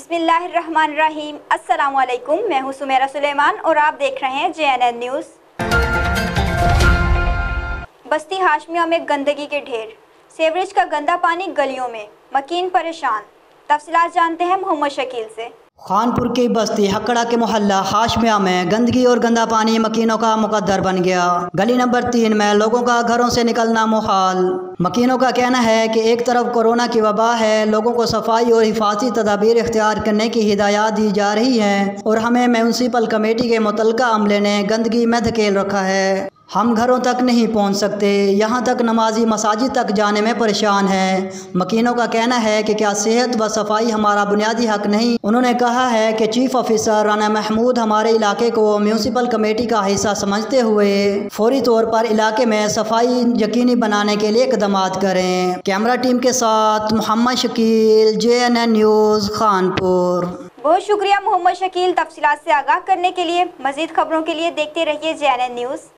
बिस्मिल्लाहिर्रहमानिर्रहीम। अस्सलाम वालेकुम। मैं हूँ सुमेरा सुलेमान और आप देख रहे हैं JNN न्यूज़। बस्ती हाशमिया में गंदगी के ढेर, सीवरेज का गंदा पानी गलियों में, मकीन परेशान। तफसीलात जानते हैं मोहम्मद शकील से। खानपुर की बस्ती हकड़ा के मोहल्ला हाशमिया में गंदगी और गंदा पानी मकीनों का मुकद्दर बन गया। गली नंबर 3 में लोगों का घरों से निकलना मुहाल। मकीनों का कहना है कि एक तरफ कोरोना की वबा है, लोगों को सफाई और हिफाजती तदाबीर इख्तियार करने की हिदायत दी जा रही है और हमें म्यूनसिपल कमेटी के मुतल्लिका अमले ने गंदगी में धकेल रखा है। हम घरों तक नहीं पहुंच सकते, यहाँ तक नमाजी मसाजिद तक जाने में परेशान है। मकीनों का कहना है कि क्या सेहत व सफाई हमारा बुनियादी हक नहीं। उन्होंने कहा है कि चीफ ऑफिसर राना महमूद हमारे इलाके को म्यूनसिपल कमेटी का हिस्सा समझते हुए फौरी तौर पर इलाके में सफाई यकीनी बनाने के लिए इक़दामात करें। कैमरा टीम के साथ मोहम्मद शकील, JNN न्यूज़, खानपुर। बहुत शुक्रिया मोहम्मद शकील तफसीलात से आगाह करने के लिए। मज़ीद खबरों के लिए देखते रहिए JNN न्यूज़।